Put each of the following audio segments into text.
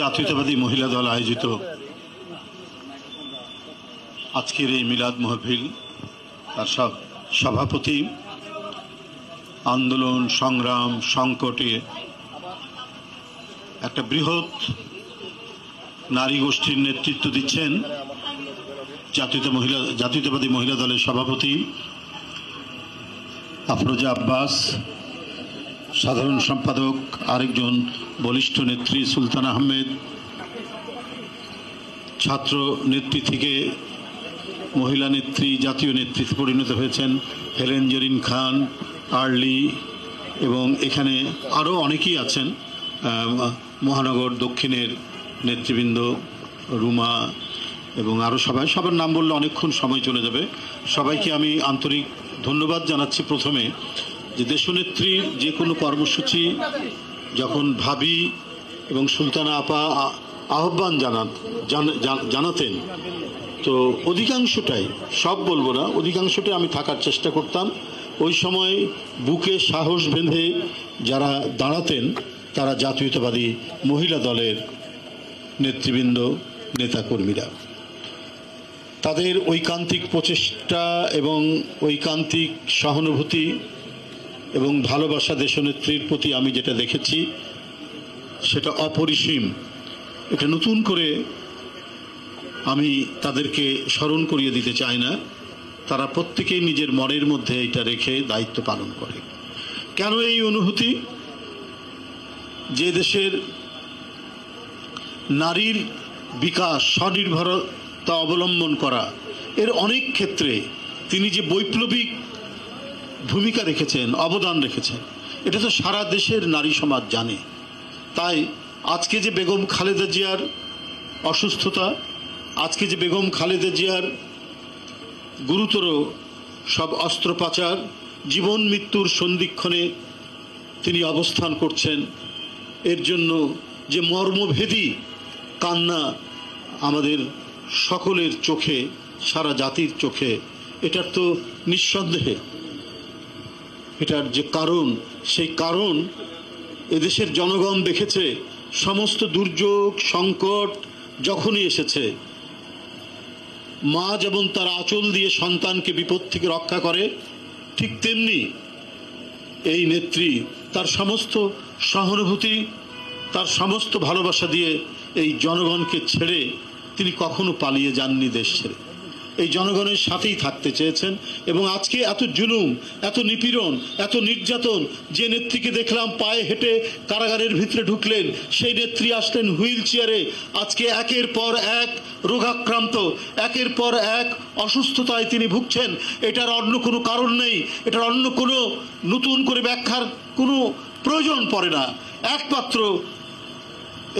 জাতীয়তাবাদী মহিলা দল আয়োজিত আজকের এই মিলাদ মাহফিল তার সভাপতি আন্দোলন সংগ্রাম সংকটে একটা বৃহৎ নারী গোষ্ঠীর নেতৃত্ব দিচ্ছেন জাতীয়তাবাদী মহিলা দলের সভাপতি আফরোজা আব্বাস, সাধারণ সম্পাদক আরেকজন বলিষ্ঠ নেত্রী সুলতান আহমেদ, ছাত্র নেত্রী থেকে মহিলা নেত্রী জাতীয় নেতৃত্বে পরিণত হয়েছেন হেলেন জেরিন খান, আর্লি, এবং এখানে আরও অনেকেই আছেন, মহানগর দক্ষিণের নেতৃবৃন্দ রুমা এবং আরও সবার নাম বললে অনেকক্ষণ সময় চলে যাবে। সবাইকে আমি আন্তরিক ধন্যবাদ জানাচ্ছি। প্রথমে যে দেশনেত্রীর যে কোনো কর্মসূচি যখন ভাবি এবং সুলতানা আপা আহ্বান জানাতেন, তো অধিকাংশটাই, সব বলবো না, অধিকাংশটাই আমি থাকার চেষ্টা করতাম। ওই সময় বুকে সাহস বেঁধে যারা দাঁড়াতেন তারা জাতীয়তাবাদী মহিলা দলের নেতৃবৃন্দ, নেতাকর্মীরা। তাদের ঐকান্তিক প্রচেষ্টা এবং ঐকান্তিক সহানুভূতি এবং ভালোবাসা দেশনেত্রীর প্রতি আমি যেটা দেখেছি সেটা অপরিসীম। এটা নতুন করে আমি তাদেরকে স্মরণ করিয়ে দিতে চাই না। তারা প্রত্যেকেই নিজের মনের মধ্যে এটা রেখে দায়িত্ব পালন করে। কেন এই অনুভূতি? যে দেশের নারীর বিকাশ, স্বনির্ভরতা অবলম্বন করা, এর অনেক ক্ষেত্রে তিনি যে বৈপ্লবিক ভূমিকা রেখেছেন, অবদান রেখেছেন, এটা তো সারা দেশের নারী সমাজ জানে। তাই আজকে যে বেগম খালেদা জিয়ার অসুস্থতা, আজকে যে বেগম খালেদা জিয়ার গুরুতর সব অস্ত্রোপচার, জীবন মৃত্যুর সন্ধিক্ষণে তিনি অবস্থান করছেন, এর জন্য যে মর্মভেদী কান্না আমাদের সকলের চোখে, সারা জাতির চোখে, এটার তো নিঃসন্দেহে এটার যে কারণ, সেই কারণ এদেশের জনগণ দেখেছে। সমস্ত দুর্যোগ সংকট যখনই এসেছে, মা যেমন তার আঁচল দিয়ে সন্তানকে বিপদ থেকে রক্ষা করে, ঠিক তেমনি এই নেত্রী তার সমস্ত সহানুভূতি, তার সমস্ত ভালোবাসা দিয়ে এই জনগণকে ছেড়ে তিনি কখনো পালিয়ে যাননি দেশ ছেড়ে। এই জনগণের সাথেই থাকতে চেয়েছেন। এবং আজকে এত জুলুম, এত নিপীড়ন, এত নির্যাতন, যে নেত্রীকে দেখলাম পায়ে হেঁটে কারাগারের ভিতরে ঢুকলেন, সেই নেত্রী আসলেন হুইল চেয়ারে। আজকে একের পর এক রোগাক্রান্ত, একের পর এক অসুস্থতায় তিনি ভুগছেন। এটার অন্য কোনো কারণ নেই, এটার অন্য কোনো নতুন করে ব্যাখ্যার কোনো প্রয়োজন পড়ে না। একমাত্র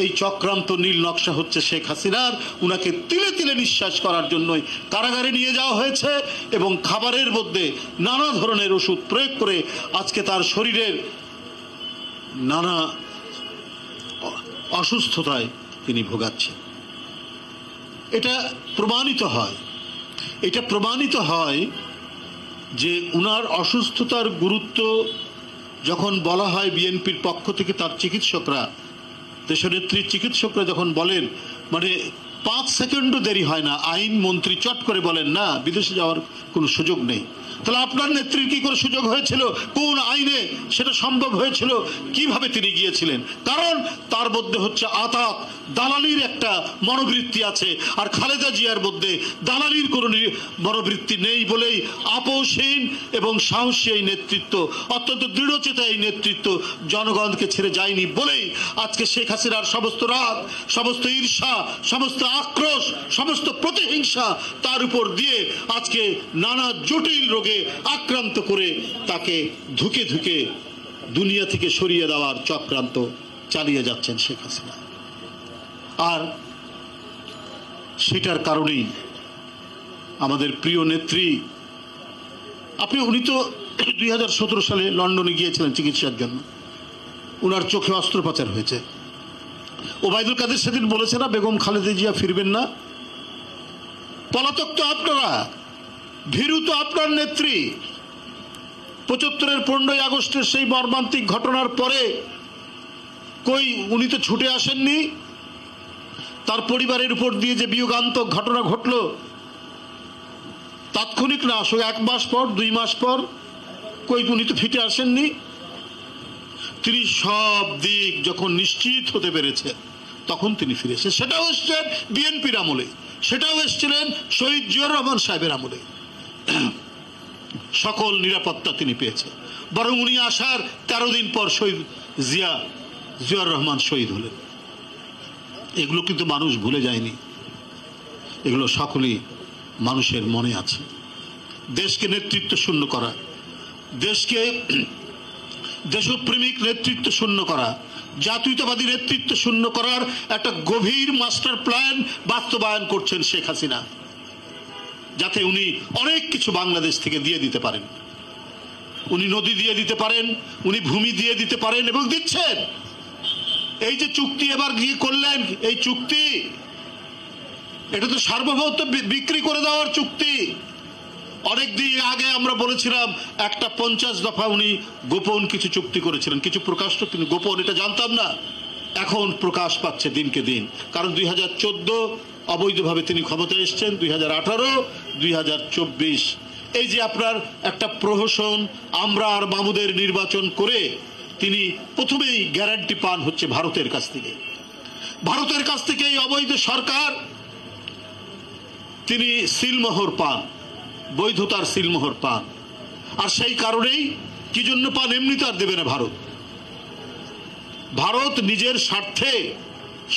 এই চক্রান্ত নীল নকশা হচ্ছে শেখ হাসিনার। উনাকে তিলে তিলে নিঃশ্বাস করার জন্যই কারাগারে নিয়ে যাওয়া হয়েছে এবং খাবারের মধ্যে নানা ধরনের ওষুধ প্রয়োগ করে আজকে তার শরীরের নানা অসুস্থতায় তিনি ভোগাচ্ছেন। এটা প্রমাণিত হয় যে উনার অসুস্থতার গুরুত্ব যখন বলা হয় বিএনপির পক্ষ থেকে, তার চিকিৎসকরা, দেশনেত্রীর চিকিৎসকরা যখন বলেন, মানে 5 সেকেন্ডও দেরি হয় না, আইন মন্ত্রী চট করে বলেন না, বিদেশে যাওয়ার কোনো সুযোগ নেই। তাহলে আপনার নেত্রীর কি করে সুযোগ হয়েছিল? কোন আইনে সেটা সম্ভব হয়েছিল? কিভাবে তিনি গিয়েছিলেন? কারণ তার মধ্যে হচ্ছে আতাত, দালালির একটা মনোবৃত্তি আছে। আর খালেদা জিয়ার মধ্যে দালালির কোনো মনোবৃত্তি নেই বলেই আপোষহীন এবং সাহসী এই নেতৃত্ব, অত্যন্ত দৃঢ়চেতা এই নেতৃত্ব জনগণকে ছেড়ে যায়নি বলেই আজকে শেখ হাসিনার সমস্ত রাগ, সমস্ত ঈর্ষা, সমস্ত আক্রোশ, সমস্ত প্রতিহিংসা তার উপর দিয়ে আজকে নানা জটিল রোগে আক্রান্ত করে তাকে ধুকে ধুকে দুনিয়া থেকে সরিয়ে দেওয়ার চক্রান্ত চালিয়ে যাচ্ছেন শেখ হাসিনা। আর সেটার কারণেই আমাদের প্রিয় নেত্রী, উনি তো 2017 সালে লন্ডনে গিয়েছিলেন চিকিৎসার জন্য, উনার চোখে অস্ত্রোপচার হয়েছে। ওবায়দুল কাদের সেদিন বলেছে না বেগম খালেদা জিয়া ফিরবেন না? পলাতক তো আপনারা, ভীরু তো আপনার নেত্রী। 75-এর 15ই আগস্টের সেই মর্মান্তিক ঘটনার পরে কই উনি তো ছুটে আসেননি, তার পরিবারের উপর দিয়ে যে বিয়োগান্তক ঘটনা ঘটল, তাৎক্ষণিক না আসুক, 1 মাস পর 2 মাস পর কই উনি তো ফিরে আসেননি। তিনি সব দিক যখন নিশ্চিত হতে পেরেছে তখন তিনি ফিরে এসেছেন। সেটাও এসছেন বিএনপির আমলে, সেটাও এসেছিলেন শহীদ জিয়াউর রহমান সাহেবের আমলে। সকল নিরাপত্তা তিনি পেয়েছেন। বরং উনি আসার 13 দিন পর শহীদ জিয়াউর রহমান শহীদ হলেন। এগুলো কিন্তু মানুষ ভুলে যায়নি, এগুলো সকলেই মানুষের মনে আছে। দেশকে নেতৃত্ব শূন্য করা, দেশকে দেশপ্রেমিক নেতৃত্ব শূন্য করা, জাতীয়তাবাদী নেতৃত্ব শূন্য করার একটা গভীর মাস্টার প্ল্যান বাস্তবায়ন করছেন শেখ হাসিনা, যাতে উনি অনেক কিছু বাংলাদেশ থেকে দিয়ে দিতে পারেন। উনি নদী দিয়ে দিতে পারেন, উনি ভূমি দিয়ে দিতে পারেন এবং দিচ্ছেন। এই যে চুক্তি এবার গিয়ে করলেন, এই চুক্তি এটা তো সার্বভৌমত্ব বিক্রি করে দেওয়ার চুক্তি। অনেকদিন আগে আমরা বলেছিলাম একটা 50 দফা উনি গোপন কিছু চুক্তি করেছিলেন, কিছু প্রকাশ তো তিনি গোপন, এটা জানতাম না। এখন প্রকাশ পাচ্ছে দিনকে দিন, কারণ 2014 অবৈধভাবে তিনি ক্ষমতায় এসেছেন, 2018, 2024 এই যে আপনার একটা প্রহসন, আমরা আর মামুদের নির্বাচন করে তিনি প্রথমেই গ্যারান্টি পান হচ্ছে ভারতের কাছ থেকে। ভারতের কাছ থেকে এই অবৈধ সরকার তিনি সিলমোহর পান, বৈধতার সিলমোহর পান। আর সেই কারণেই কি জন্য পান, এমনিতে আর দেবে না ভারত। ভারত নিজের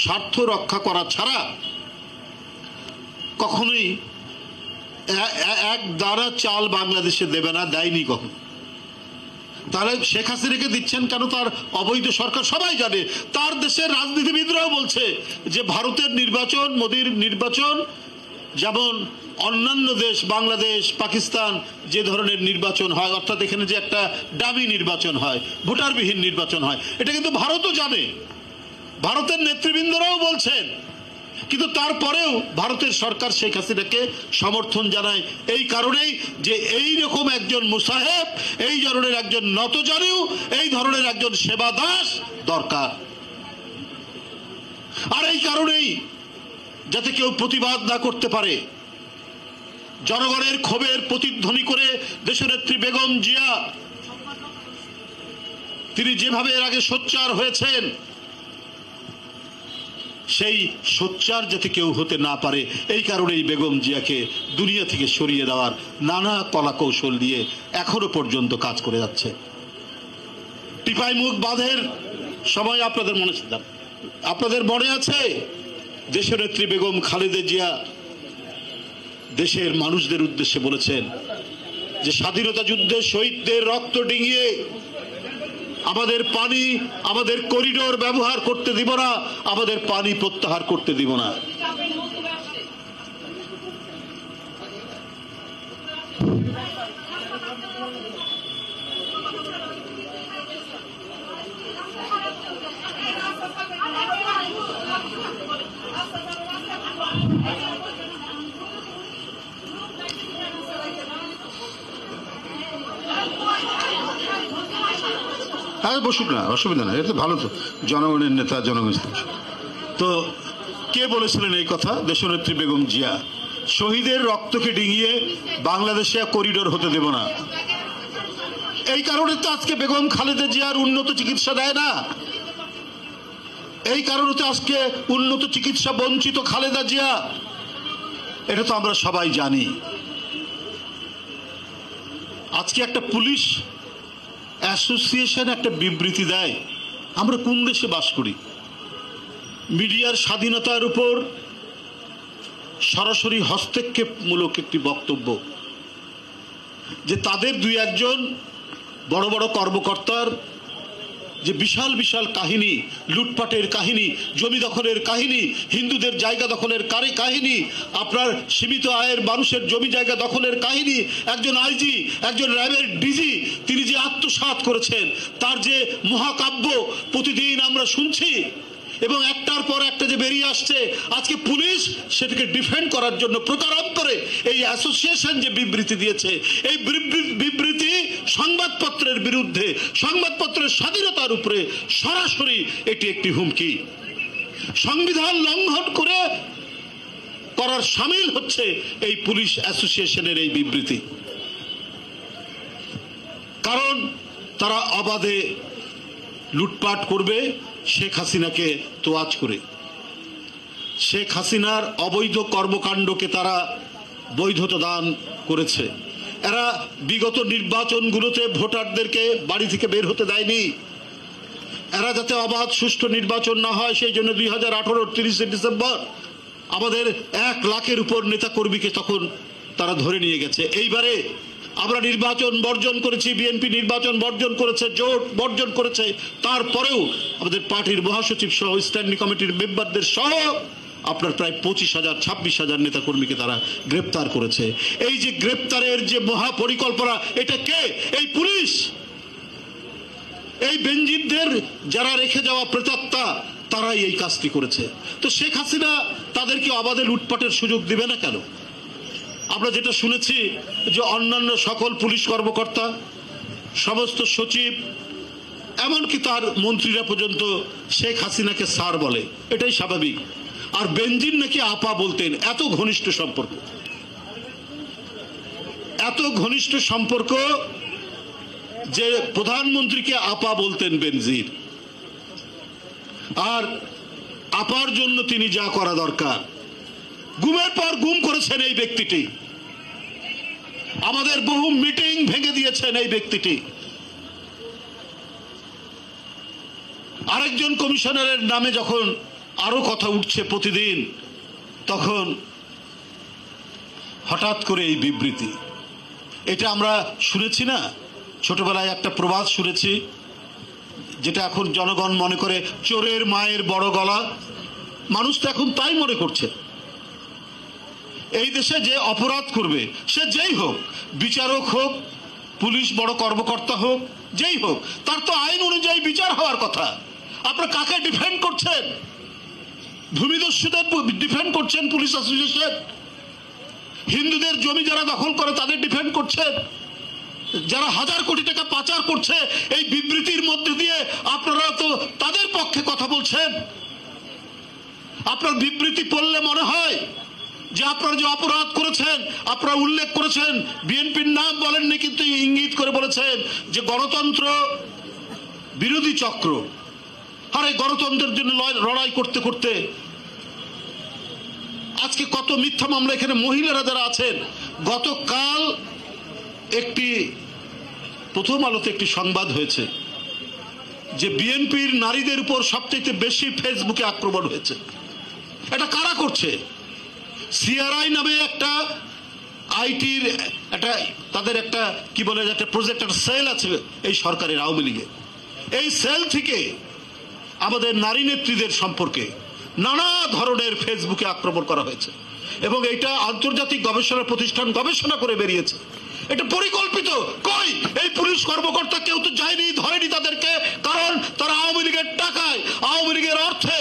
স্বার্থ রক্ষা করা ছাড়া কখনোই এক দানা চাল বাংলাদেশে দেবে না, দেয়নি কখনো। তাহলে শেখ হাসিনাকে দিচ্ছেন কেন? তার অবৈধ সরকার সবাই জানে, তার দেশের রাজনীতিবিদরাও বলছে যে ভারতের নির্বাচন, মোদির নির্বাচন যেমন অন্যান্য দেশ, বাংলাদেশ, পাকিস্তান যে ধরনের নির্বাচন হয়, অর্থাৎ এখানে যে একটা ডামি নির্বাচন হয়, ভোটারবিহীন নির্বাচন হয়, এটা কিন্তু ভারতও জানে, ভারতের নেতৃবৃন্দরাও বলছেন। কিন্তু তারপরেও ভারতের সরকার শেখ হাসিনাকে সমর্থন জানায় এই কারণেই যে এই রকম একজন মুসাহেব, এই ধরনের একজন নতজানু, এই ধরনের একজন সেবাদাস দরকার। আর এই কারণেই যাতে কেউ প্রতিবাদ না করতে পারে, জনগণের ক্ষোভের প্রতিধ্বনি করে দেশনেত্রী বেগম জিয়া তিনি যেভাবে এর আগে সোচ্চার হয়েছেন, সেই সোচ্চার যাতে কেউ হতে না পারে, এই কারণেই বেগম জিয়াকে দুনিয়া থেকে সরিয়ে দেওয়ার নানা কলা কৌশল দিয়ে এখনো পর্যন্ত কাজ করে যাচ্ছে। টিপাইমুখ বাঁধের সময় আপনাদের মনে আছে দেশনেত্রী বেগম খালেদা জিয়া দেশের মানুষদের উদ্দেশ্যে বলেছেন যে স্বাধীনতা যুদ্ধে শহীদদের রক্ত ডিঙিয়ে আমাদের পানি, আমাদের করিডোর ব্যবহার করতে দিব না, আমাদের পানি প্রত্যাহার করতে দিব না। হ্যাঁ বসুক না, অসুবিধা নাই, এটা ভালো তো, জনগণের নেতা, জনগণ। তো কে বলেছিলেন এই কথা? দেশনেত্রী বেগম জিয়া। শহীদের রক্তকে ডিঙিয়ে বাংলাদেশে করিডোর হতে দেব না। এই কারণে তো আজকে বেগম খালেদা জিয়ার উন্নত চিকিৎসা দেয় না, এই কারণে তো আজকে উন্নত চিকিৎসা বঞ্চিত খালেদা জিয়া। এটা তো আমরা সবাই জানি। আজকে একটা পুলিশ অ্যাসোসিয়েশন একটা বিবৃতি দেয়, আমরা কোন দেশে বাস করি? মিডিয়ার স্বাধীনতার উপর সরাসরি হস্তক্ষেপমূলক একটি বক্তব্য, যে তাদের 2-1 বড় বড় কর্মকর্তার যে বিশাল বিশাল কাহিনী, লুটপাটের কাহিনী, জমি দখলের কাহিনী, হিন্দুদের জায়গা দখলের কাহিনী, আপনার সীমিত আয়ের মানুষের জমি জায়গা দখলের কাহিনী, একজন আইজি, একজন র্যাবের ডিজি তিনি যে আত্মসাৎ করেছেন, তার যে মহাকাব্য প্রতিদিন আমরা শুনছি, এবং একটার পর একটা যে বেরিয়ে আসছে। আজকে পুলিশ সেটাকে ডিফেন্ড করার জন্য প্রকারান্তরে এই অ্যাসোসিয়েশন যে বিবৃতি দিয়েছে, এই বিবৃতি সংবাদপত্রের বিরুদ্ধে, সংবাদপত্রের স্বাধীনতার উপরে সরাসরি এটি একটি হুমকি। সংবিধান লঙ্ঘন করার শামিল হচ্ছে এই পুলিশ অ্যাসোসিয়েশনের এই বিবৃতি। কারণ তারা অবাধে লুটপাট করবে শেখ হাসিনাকে তোয়াজ করে। শেখ হাসিনার অবৈধ কর্মকাণ্ডকে তারা বৈধতা দান করেছে। এরা বিগত নির্বাচনগুলোতে ভোটারদেরকে বাড়ি থেকে বের হতে দেয়নি। এরা যাতে অবাধ সুষ্ঠু নির্বাচন না হয় সেই জন্য 2018 30 ডিসেম্বর আমাদের 1 লাখের উপর নেতা কর্মীকে তখন তারা ধরে নিয়ে গেছে। এইবারে আমরা নির্বাচন বর্জন করেছি, বিএনপি নির্বাচন বর্জন করেছে, জোট বর্জন করেছে, তারপরেও আমাদের পার্টির মহাসচিব সহ স্ট্যান্ডিং কমিটির মেম্বারদের সহ আপনার প্রায় 25,000 26,000 নেতা কর্মীকে তারা গ্রেপ্তার করেছে। এই যে গ্রেপ্তারের যে মহাপরিকল্পনা, এটা কে? এই পুলিশ। এই বেনজিরদের যারা রেখে যাওয়া প্রেতাত্মা তারাই এই কাজটি করেছে। তো শেখ হাসিনা তাদেরকে অবাধে লুটপাটের সুযোগ দিবে না কেন? আমরা যেটা শুনেছি যে অন্যান্য সকল পুলিশ কর্মকর্তা, সমস্ত সচিব, এমনকি তার মন্ত্রীরা পর্যন্ত শেখ হাসিনাকে স্যার বলে, এটাই স্বাভাবিক। আর বেনজির নাকি আপা বলতেন। এত ঘনিষ্ঠ সম্পর্ক, এত ঘনিষ্ঠ সম্পর্ক যে প্রধানমন্ত্রীকে আপা বলতেন বেনজির। আর আপার জন্য তিনি যা করা দরকার, গুমের পর গুম করেছেন এই ব্যক্তিটি। আমাদের বহু মিটিং ভেঙে দিয়েছেন এই ব্যক্তিটি। আরেকজন কমিশনারের নামে যখন আরো কথা উঠছে প্রতিদিন, তখন হঠাৎ করে এই বিবৃতি। এটা আমরা শুনেছি না, ছোটবেলায় একটা প্রবাদ শুনেছি, যেটা এখন জনগণ মনে করে চোরের মায়ের বড় গলা। মানুষ তো এখন তাই মনে করছে। এই দেশে যে অপরাধ করবে সে যেই হোক, বিচারক হোক, পুলিশ বড় কর্মকর্তা হোক, যেই হোক, তার তো আইন অনুযায়ী বিচার হওয়ার কথা। আপনারা কাকে ডিফেন্ড করছেন? ভূমিদস্যুদের ডিফেন্ড করছেন পুলিশ অ্যাসোসিয়েশন? হিন্দুদের জমি যারা দখল করে তাদের ডিফেন্ড করছেন? যারা হাজার কোটি টাকা পাচার করছে এই বিবৃতির মধ্যে দিয়ে আপনারা তো তাদের পক্ষে কথা বলছেন। আপনার বিবৃতি পড়লে মনে হয় যে আপনারা যে অপরাধ করেছেন, আপনারা উল্লেখ করেছেন, বিএনপির নাম বলেননি কিন্তু ইঙ্গিত করে বলেছেন যে গণতন্ত্র বিরোধী চক্র। আর এই গণতন্ত্রের জন্য লড়াই করতে করতে আজকে কত মিথ্যা মামলা। এখানে মহিলারা যারা আছেন, গতকাল একটি প্রথম আলোতে একটি সংবাদ হয়েছে যে বিএনপির নারীদের উপর সবচেয়ে বেশি ফেসবুকে আক্রমণ হয়েছে। এটা কারা করছে? সিআরআই নামে একটা আইটির একটা তাদের একটা কি বলে একটা প্রজেক্ট, একটা সেল আছে এই সরকারের আওয়ামী লীগে। এই সেল থেকে আমাদের নারী নেত্রীদের সম্পর্কে নানা ধরনের ফেসবুকে আক্রমণ করা হয়েছে এবং এটা আন্তর্জাতিক গবেষণা প্রতিষ্ঠান গবেষণা করে বেরিয়েছে। এটা পরিকল্পিত। কই এই পুলিশ কর্মকর্তা কেউ তো যায়নি, ধরেনি তাদেরকে, কারণ তারা আওয়ামী লীগের টাকায়, আওয়ামী লীগের অর্থে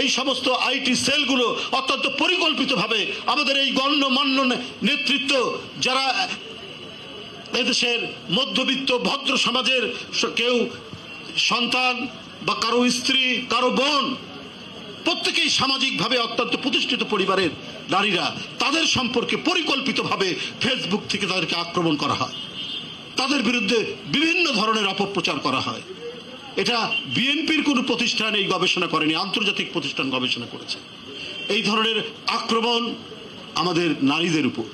এই সমস্ত আইটি সেলগুলো অত্যন্ত পরিকল্পিতভাবে আমাদের এই গণ্যমান্য নেতৃত্ব, যারা এদেশের মধ্যবিত্ত ভদ্র সমাজের কেউ সন্তান বা কারো স্ত্রী, কারো বোন, প্রত্যেকেই সামাজিকভাবে অত্যন্ত প্রতিষ্ঠিত পরিবারের নারীরা, তাদের সম্পর্কে পরিকল্পিতভাবে ফেসবুক থেকে তাদেরকে আক্রমণ করা হয়, তাদের বিরুদ্ধে বিভিন্ন ধরনের অপপ্রচার করা হয়। এটা বিএনপির কোনো প্রতিষ্ঠান এই গবেষণা করেনি, আন্তর্জাতিক প্রতিষ্ঠান গবেষণা করেছে। এই ধরনের আক্রমণ আমাদের নারীদের উপর।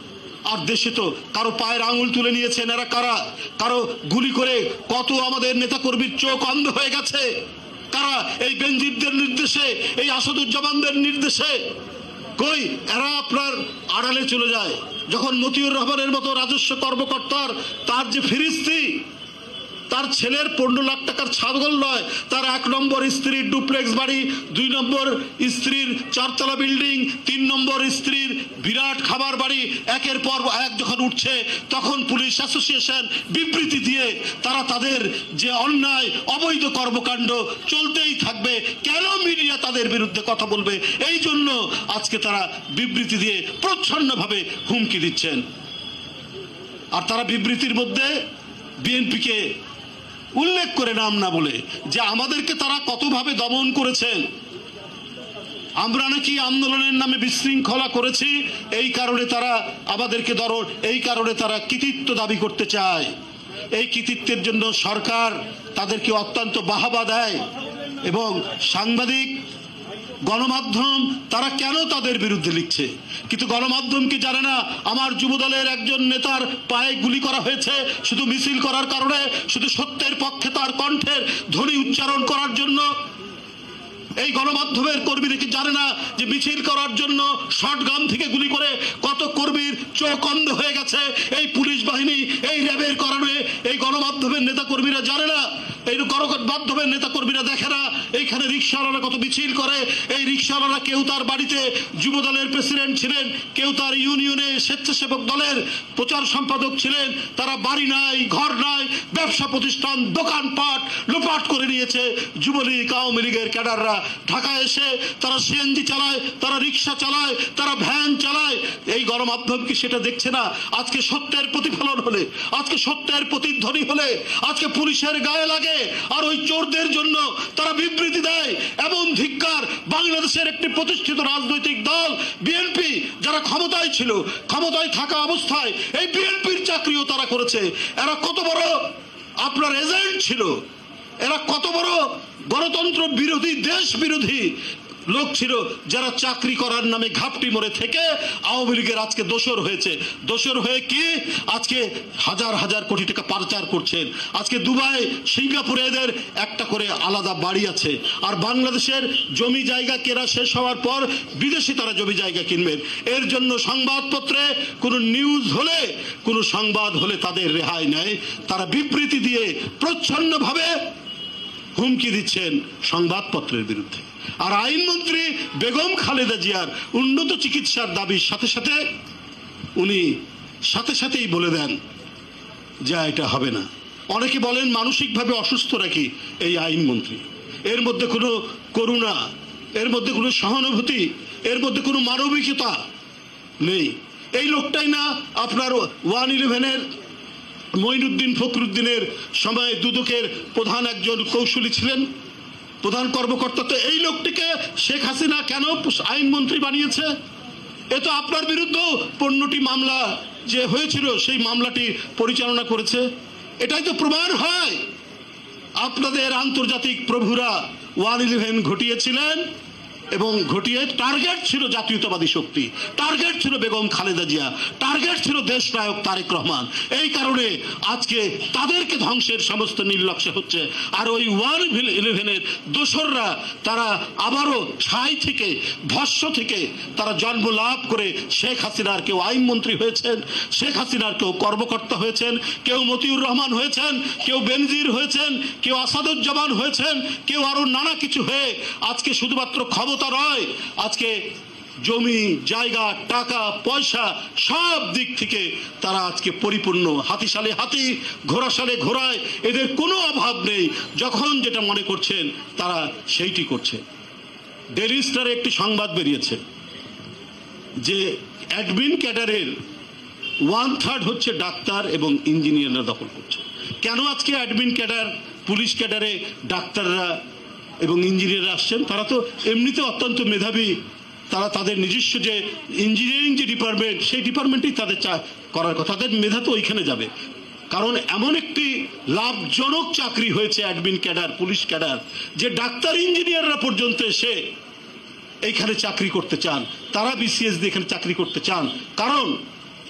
আর দেশে তো কারো পায়ের আঙুল তুলে নিয়েছেন এরা কারা, কারো গুলি করে কত আমাদের নেতাকর্মীর চোখ অন্ধ হয়ে গেছে কারা, এই বেনজিরদের নির্দেশে, এই আসাদুজ্জামানদের নির্দেশে। কই এরা আপনার আড়ালে চলে যায় যখন মতিউর রহমানের মতো রাজস্ব কর্মকর্তার তার যে ফিরিস্তি, তার ছেলের 15 লাখ টাকার ছাগল নয়, তার 1 নম্বর স্ত্রীর ডুপ্লেক্স বাড়ি, 2 নম্বর স্ত্রীর 4তলা বিল্ডিং, 3 নম্বর স্ত্রীর বিরাট খাবার বাড়ি, একের পর এক যখন উঠছে, তখন পুলিশ অ্যাসোসিয়েশন বিবৃতি দিয়ে তারা তাদের যে অন্যায় অবৈধ কর্মকাণ্ড চলতেই থাকবে। কেন মিডিয়া তাদের বিরুদ্ধে কথা বলবে? এই জন্য আজকে তারা বিবৃতি দিয়ে প্রচ্ছন্নভাবে হুমকি দিচ্ছেন। আর তারা বিবৃতির মধ্যে বিএনপিকে উল্লেখ করে নাম না বলে যে আমাদেরকে তারা কতভাবে দমন করেছেন, আমরা নাকি আন্দোলনের নামে বিশৃঙ্খলা করেছি, এই কারণে তারা আমাদেরকে এই কারণে তারা কৃতিত্ব দাবি করতে চায়। এই কৃতিত্বের জন্য সরকার তাদেরকে অত্যন্ত বাহবা দেয় এবং সাংবাদিক গণমাধ্যম তারা কেন তাদের বিরুদ্ধে লিখছে, কিন্তু গণমাধ্যম কি জানে না আমার যুবদলের একজন নেতার পায়ে গুলি করা হয়েছে শুধু মিছিল করার কারণে, শুধু সত্যের পক্ষে তার কণ্ঠের ধ্বনি উচ্চারণ করার জন্য? এই গণমাধ্যমের কর্মীরা কি জানে না যে মিছিল করার জন্য শটগান থেকে গুলি করে কত কর্মীর চোখ অন্ধ হয়ে গেছে এই পুলিশ বাহিনী, এই র্যাবের কারণে? এই গণমাধ্যমের নেতা কর্মীরা জানে না, এই গণমাধ্যমের নেতা কর্মীরা দেখে না এইখানে রিক্সাওয়ালারা কত মিছিল করে। এই রিক্সাওয়ালারা কেউ তার বাড়িতে যুবদলের প্রেসিডেন্ট ছিলেন, কেউ তার ইউনিয়নে স্বেচ্ছাসেবক দলের প্রচার সম্পাদক ছিলেন, তারা বাড়ি নাই, ঘর নাই, ব্যবসা প্রতিষ্ঠান, দোকানপাট লোপাট করে নিয়েছে। যুবলীগ আওয়ামী লীগের ক্যাডাররা ঢাকায় এসে তারা সিএনজি চালায়, তারা রিক্সা চালায়, তারা ভ্যান চালায়। এই গণমাধ্যম কি সেটা দেখছে না? আজকে সত্যের প্রতিফলন হলে, আজকে সত্যের প্রতিধ্বনি হলে আজকে পুলিশের গায়ে লাগে আর ওই চোরদের জন্য তারা বিবৃতি দেয়। এমন ধিক্কার! বাংলাদেশের একটি প্রতিষ্ঠিত রাজনৈতিক দল বিএনপি, যারা ক্ষমতায় ছিল, ক্ষমতায় থাকা অবস্থায় এই বিএনপির চাকরিও তারা করেছে। এরা কত বড় আপনার এজেন্ট ছিল, এরা কত বড় গণতন্ত্র বিরোধী, দেশ বিরোধী লোক ছিল, যারা চাকরি করার নামে ঘাপটি মরে থেকে আওয়ামী লীগের আজকে দোসর হয়েছে। দোসর হয়ে কি আজকে হাজার হাজার কোটি টাকা পাচার করছেন। আজকে দুবাই, সিঙ্গাপুরে এদের একটা করে আলাদা বাড়ি আছে, আর বাংলাদেশের জমি জায়গা কেনা শেষ হওয়ার পর বিদেশি তারা জমি জায়গা কিনবেন। এর জন্য সংবাদপত্রে কোনো নিউজ হলে, কোনো সংবাদ হলে তাদের রেহাই নেই। তারা বিবৃতি দিয়ে প্রচ্ছন্নভাবে হুমকি দিচ্ছেন সংবাদপত্রের বিরুদ্ধে। আর আইনমন্ত্রী বেগম খালেদা জিয়ার উন্নত চিকিৎসার দাবির সাথে সাথে উনি সাথেই বলে দেন যে এটা হবে না। অনেকে বলেন মানসিকভাবে অসুস্থ নাকি এই আইনমন্ত্রী। এর মধ্যে কোনো করুণা, এর মধ্যে কোনো সহানুভূতি, এর মধ্যে কোনো মানবিকতা নেই। এই লোকটাই না আপনার 111-এর মঈনুদ্দিন ফখরুদ্দিনের সময় দুদকের প্রধান একজন কৌশলী ছিলেন, প্রধান কর্মকর্তা। তো এই লোকটিকে শেখ হাসিনা কেন আইনমন্ত্রী বানিয়েছে? এ তো আপনার বিরুদ্ধেও 15টি মামলা যে হয়েছিল সেই মামলাটি পরিচালনা করেছে। এটাই তো প্রমাণ হয় আপনাদের আন্তর্জাতিক প্রভুরা 111 ঘটিয়েছিলেন এবং ঘটিয়ে টার্গেট ছিল জাতীয়তাবাদী শক্তি, টার্গেট ছিল বেগম খালেদা জিয়া, টার্গেট ছিল দেশ নায়ক তারেক রহমান। এই কারণে আজকে তাদেরকে ধ্বংসের সমস্ত নির্লক্ষ্য হচ্ছে। আর ওই 111-এর দোসররা তারা আবারও ছাই থেকে, ভস্য থেকে তারা জন্ম লাভ করে শেখ হাসিনার কেউ আইনমন্ত্রী হয়েছেন, শেখ হাসিনার কেউ কর্মকর্তা হয়েছেন, কেউ মতিউর রহমান হয়েছেন, কেউ বেনজির হয়েছেন, কেউ আসাদুজ্জামান হয়েছেন, কেউ আরো নানা কিছু হয়ে আজকে শুধুমাত্র ক্ষমতা নয়, আজকে জমি জায়গা, টাকা পয়সা সব দিক থেকে তারা আজকে পরিপূর্ণ। হাতিশালে হাতি, ঘোড়াশালে ঘোড়ায় এদের কোনো অভাব নেই। যখন যেটা মনে করছেন তারা সেইটি করছে। ডেইলি স্টারে একটি সংবাদ বেরিয়েছে যে অ্যাডমিন ক্যাডারের 1/3 হচ্ছে ডাক্তার এবং ইঞ্জিনিয়াররা দখল করছে। কেন আজকে অ্যাডমিন ক্যাডার, পুলিশ ক্যাডারে ডাক্তাররা এবং ইঞ্জিনিয়াররা আসছেন? তারা তো এমনিতে অত্যন্ত মেধাবী, তারা তাদের নিজস্ব যে ইঞ্জিনিয়ারিং যে ডিপার্টমেন্ট, সেই ডিপার্টমেন্টেই তাদের করার কথা, তাদের মেধা তো ওইখানে যাবে। কারণ এমন একটি লাভজনক চাকরি হয়েছে অ্যাডমিন ক্যাডার, পুলিশ ক্যাডার, যে ডাক্তার ইঞ্জিনিয়াররা পর্যন্ত এসে এইখানে চাকরি করতে চান, তারা বিসিএস দিয়ে এখানে চাকরি করতে চান। কারণ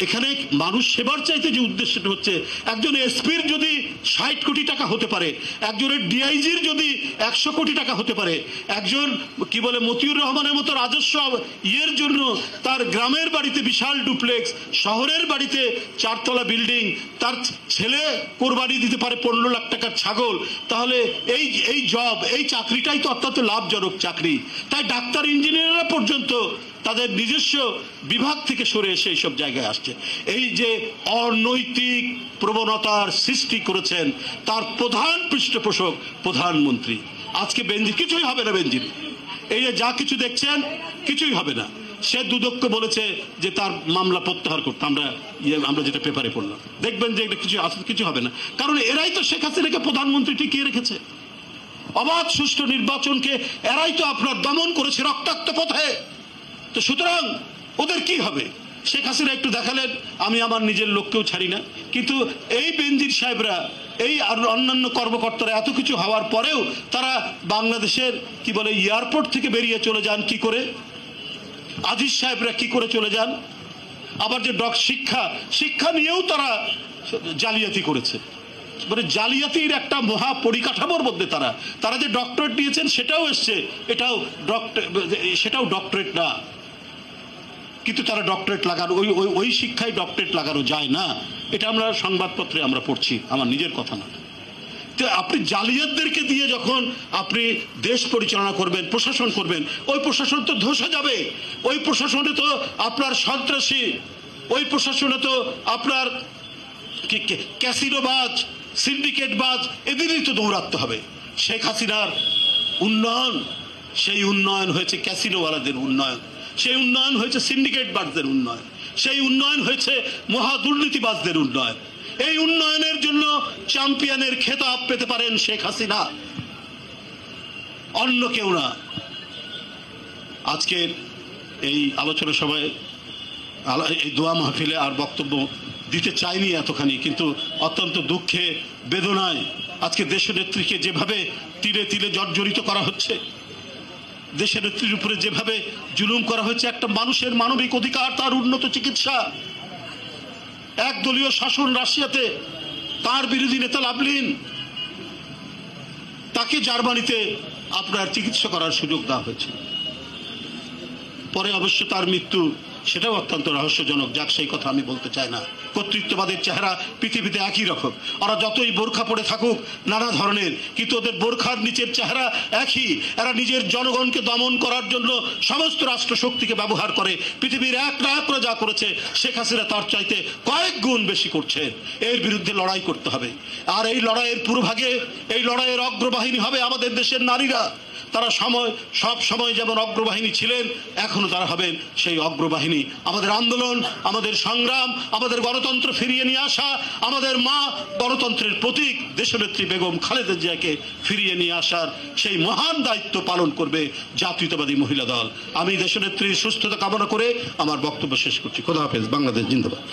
এখানে মানুষ সেবার চাইতে যে উদ্দেশ্যটা হচ্ছে, একজন এসপির যদি 60 কোটি টাকা হতে পারে, একজনের ডিআইজির যদি 100 কোটি টাকা হতে পারে, একজন কি বলে মতিউর রহমানের মতো রাজস্ব ইয়ের জন্য তার গ্রামের বাড়িতে বিশাল ডুপ্লেক্স, শহরের বাড়িতে 4 তলা বিল্ডিং, তার ছেলে কোরবানি দিতে পারে 15 লাখ টাকার ছাগল, তাহলে এই জব, এই চাকরিটাই তো অত্যন্ত লাভজনক চাকরি। তাই ডাক্তার ইঞ্জিনিয়াররা পর্যন্ত তাদের নিজস্ব বিভাগ থেকে সরে এসে এইসব জায়গায় আসছে। এই যে অনৈতিক প্রবণতার সৃষ্টি করেছেন তার প্রধান পৃষ্ঠপোষক প্রধানমন্ত্রী। আজকে বেনজির কিছুই হবে না, বেনজির এই যে যা কিছু দেখছেন কিছুই হবে না। সে দুদককে বলেছে যে তার মামলা প্রত্যাহার করতে। আমরা যেটা পেপারে পড়লাম, দেখবেন যে এটা কিছু হবে না। কারণ এরাই তো শেখ হাসিনাকে প্রধানমন্ত্রী টিকিয়ে রেখেছে। অবাধ সুষ্ঠু নির্বাচনকে এরাই তো আপনার দমন করেছে রক্তাক্ত পথে। তো সুতরাং ওদের কি হবে? শেখ হাসিনা একটু দেখালেন আমি আমার নিজের লোককেও ছাড়ি না, কিন্তু এই বেনজির সাহেবরা, এই আর অন্যান্য কর্মকর্তারা এত কিছু হওয়ার পরেও তারা বাংলাদেশের কি বলে এয়ারপোর্ট থেকে বেরিয়ে চলে যান কি করে? আজিজ সাহেবরা কি করে চলে যান? আবার যে শিক্ষা নিয়েও তারা জালিয়াতি করেছে। মানে জালিয়াতির একটা মহা পরিকাঠামোর মধ্যে তারা যে ডক্টরেট নিয়েছেন সেটাও এসছে, সেটাও ডক্টরেট না, কিন্তু তারা ডক্টরেট লাগানো ওই শিক্ষায় ডক্টরেট লাগানো যায় না। এটা আমরা সংবাদপত্রে আমরা পড়ছি, আমার নিজের কথা না। তো আপনি জালিয়াতদেরকে দিয়ে যখন আপনি দেশ পরিচালনা করবেন, প্রশাসন করবেন, ওই প্রশাসন তো ধসে যাবে। ওই প্রশাসনে তো আপনার সন্ত্রাসী, ওই প্রশাসনে তো আপনার ক্যাসিনোবাজ, সিন্ডিকেটবাজ, এদেরই তো দৌড়াতে হবে। শেখ হাসিনার উন্নয়ন, সেই উন্নয়ন হয়েছে ক্যাসিনোওয়ালাদের উন্নয়ন, সেই উন্নয়ন হয়েছে সিন্ডিকেটবাজদের উন্নয়ন, সেই উন্নয়ন হয়েছে মহা দুর্নীতিবাজদের উন্নয়ন। এই উন্নয়নের জন্য চ্যাম্পিয়নের খেতাব পেতে পারেন শেখ হাসিনা, অন্য কেউ না। আজকের এই আলোচনা সভায়, এই দোয়া মাহফিলে আর বক্তব্য দিতে চাইনি এতখানি, কিন্তু অত্যন্ত দুঃখে বেদনায় আজকে দেশনেত্রীকে যেভাবে তিলে তিলে জর্জরিত করা হচ্ছে, দেশনেত্রীর উপরে যেভাবে জুলুম করা হচ্ছে, একটা মানুষের মানবিক অধিকার, তার উন্নত চিকিৎসা, একদলীয় শাসন রাশিয়াতে, তার বিরোধী নেতা লাভলিন, তাকে জার্মানিতে আপনার চিকিৎসা করার সুযোগ দেওয়া হয়েছে। পরে অবশ্য তার মৃত্যু, সেটাও অত্যন্ত রহস্যজনক। যাক, সেই কথা আমি বলতে চাই না। কর্তৃত্ববাদের চেহারা পৃথিবীতে একই রকম। ওরা যতই বোরখা পরে থাকুক নানা ধরনের, কিন্তু ওদের বোরখার নিচের চেহারা একই। এরা নিজের জনগণকে দমন করার জন্য সমস্ত রাষ্ট্রশক্তিকে ব্যবহার করে। পৃথিবীর এক না একরা যা করেছে শেখ হাসিনা তার চাইতে কয়েক গুণ বেশি করছে। এর বিরুদ্ধে লড়াই করতে হবে। আর এই লড়াইয়ের পূর্বভাগে, এই লড়াইয়ের অগ্রবাহিনী হবে আমাদের দেশের নারীরা। তারা সব সময় যেমন অগ্রবাহিনী ছিলেন, এখনো তারা হবেন সেই অগ্রবাহিনী। আমাদের আন্দোলন, আমাদের সংগ্রাম, আমাদের গণতন্ত্র ফিরিয়ে নিয়ে আসা, আমাদের মা গণতন্ত্রের প্রতীক দেশনেত্রী বেগম খালেদা জিয়াকে ফিরিয়ে নিয়ে আসার সেই মহান দায়িত্ব পালন করবে জাতীয়তাবাদী মহিলা দল। আমি দেশনেত্রীর সুস্থতা কামনা করে আমার বক্তব্য শেষ করছি। খোদা হাফেজ। বাংলাদেশ জিন্দাবাদ।